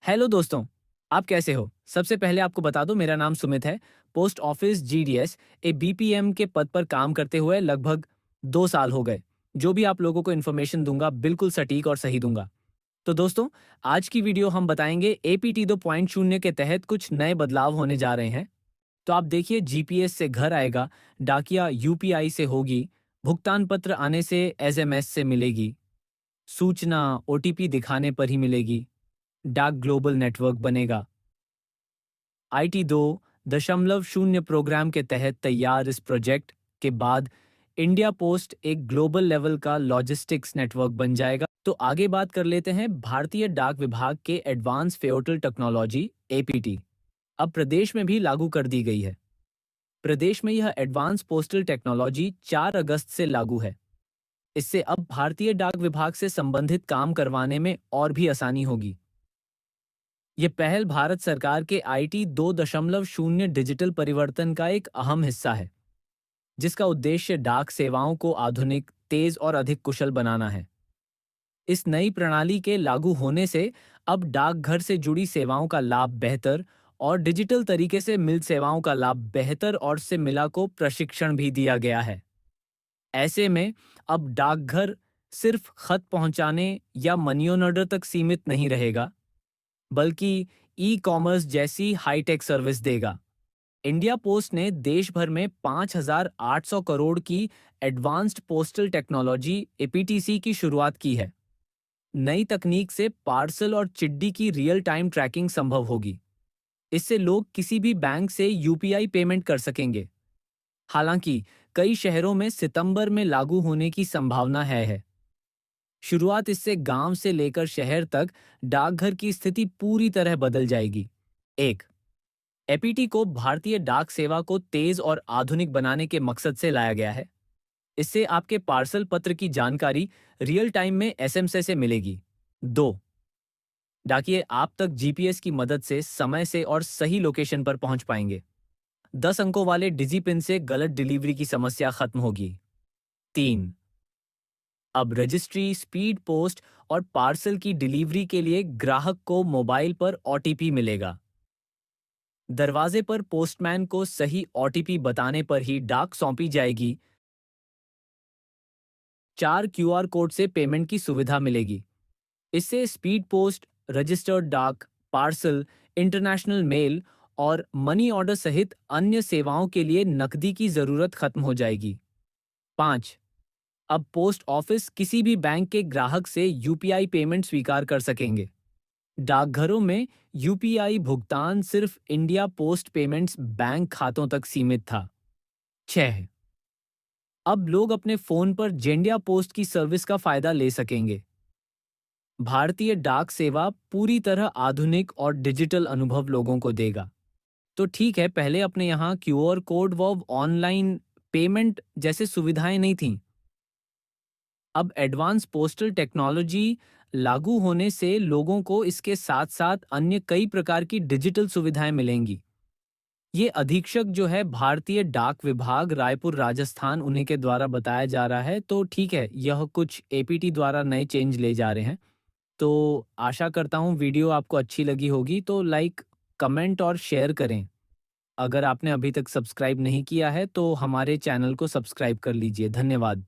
Hello दोस्तों, आप कैसे हो? सबसे पहले आपको बता दूं, मेरा नाम सुमित है। पोस्ट ऑफिस जीडीएस ए बीपीएम के पद पर काम करते हुए लगभग 2 साल हो गए। जो भी आप लोगों को इन्फॉर्मेशन दूंगा बिल्कुल सटीक और सही दूंगा। तो दोस्तों, आज की वीडियो हम बताएंगे एपीटी 2.0 के तहत कुछ नए बदलाव होने जा रहे हैं। तो आप देखिए, जीपीएस से घर आएगा, डाकिया यूपीआई से होगी, भुगतान पत्र आने से एसएमएस से मिलेगी, सूचना ओटीपी दिखाने पर ही मिलेगी, डाक ग्लोबल नेटवर्क बनेगा। आईटी 2.0 प्रोग्राम के तहत तैयार इस प्रोजेक्ट के बाद इंडिया पोस्ट एक ग्लोबल लेवल का लॉजिस्टिक्स नेटवर्क बन जाएगा। तो आगे बात कर लेते हैं भारतीय डाक विभाग के एडवांस पोर्टल टेक्नोलॉजी एपीटी। अब प्रदेश में भी लागू कर दी गई है। प्रदेश में यह एडवांस पोस्टल टेक्नोलॉजी 4 अगस्त से लागू है। इससे अब भारतीय डाक विभाग से संबंधित काम करवाने में और भी आसानी होगी। ये पहल भारत सरकार के आईटी 2.0 डिजिटल परिवर्तन का एक अहम हिस्सा है, जिसका उद्देश्य डाक सेवाओं को आधुनिक, तेज और अधिक कुशल बनाना है। इस नई प्रणाली के लागू होने से अब डाकघर से जुड़ी सेवाओं का लाभ बेहतर और डिजिटल तरीके से मिल सेवाओं का लाभ बेहतर और से मिला को प्रशिक्षण भी दिया गया है। ऐसे में अब डाकघर सिर्फ खत पहुंचाने या मनी ऑर्डर तक सीमित नहीं रहेगा, बल्कि ई कॉमर्स जैसी हाईटेक सर्विस देगा। इंडिया पोस्ट ने देश भर में 5,800 करोड़ की एडवांस्ड पोस्टल टेक्नोलॉजी एपीटीसी की शुरुआत की है। नई तकनीक से पार्सल और चिट्ठी की रियल टाइम ट्रैकिंग संभव होगी। इससे लोग किसी भी बैंक से यूपीआई पेमेंट कर सकेंगे। हालांकि कई शहरों में सितंबर में लागू होने की संभावना है। शुरुआत इससे गांव से लेकर शहर तक डाकघर की स्थिति पूरी तरह बदल जाएगी। 1. एपीटी को भारतीय डाक सेवा को तेज और आधुनिक बनाने के मकसद से लाया गया है। इससे आपके पार्सल पत्र की जानकारी रियल टाइम में एसएमएस से मिलेगी। 2. डाकिये आप तक जीपीएस की मदद से समय से और सही लोकेशन पर पहुंच पाएंगे। 10 अंकों वाले डिजी पिन से गलत डिलीवरी की समस्या खत्म होगी। 3. अब रजिस्ट्री, स्पीड पोस्ट और पार्सल की डिलीवरी के लिए ग्राहक को मोबाइल पर ओटीपी मिलेगा। दरवाजे पर पोस्टमैन को सही ओटीपी बताने पर ही डाक सौंपी जाएगी। 4 क्यूआर कोड से पेमेंट की सुविधा मिलेगी। इससे स्पीड पोस्ट, रजिस्टर्ड डाक, पार्सल, इंटरनेशनल मेल और मनी ऑर्डर सहित अन्य सेवाओं के लिए नकदी की जरूरत खत्म हो जाएगी। 5. अब पोस्ट ऑफिस किसी भी बैंक के ग्राहक से यूपीआई पेमेंट स्वीकार कर सकेंगे। डाकघरों में यूपीआई भुगतान सिर्फ इंडिया पोस्ट पेमेंट्स बैंक खातों तक सीमित था। 6. अब लोग अपने फोन पर जेंडिया पोस्ट की सर्विस का फायदा ले सकेंगे। भारतीय डाक सेवा पूरी तरह आधुनिक और डिजिटल अनुभव लोगों को देगा। तो ठीक है, पहले अपने यहाँ क्यूआर कोड व ऑनलाइन पेमेंट जैसे सुविधाएं नहीं थीं। अब एडवांस पोस्टल टेक्नोलॉजी लागू होने से लोगों को इसके साथ साथ अन्य कई प्रकार की डिजिटल सुविधाएं मिलेंगी। ये अधीक्षक जो है भारतीय डाक विभाग रायपुर राजस्थान, उन्हीं के द्वारा बताया जा रहा है। तो ठीक है, यह कुछ एपीटी द्वारा नए चेंज ले जा रहे हैं। तो आशा करता हूँ वीडियो आपको अच्छी लगी होगी, तो लाइक, कमेंट और शेयर करें। अगर आपने अभी तक सब्सक्राइब नहीं किया है तो हमारे चैनल को सब्सक्राइब कर लीजिए। धन्यवाद।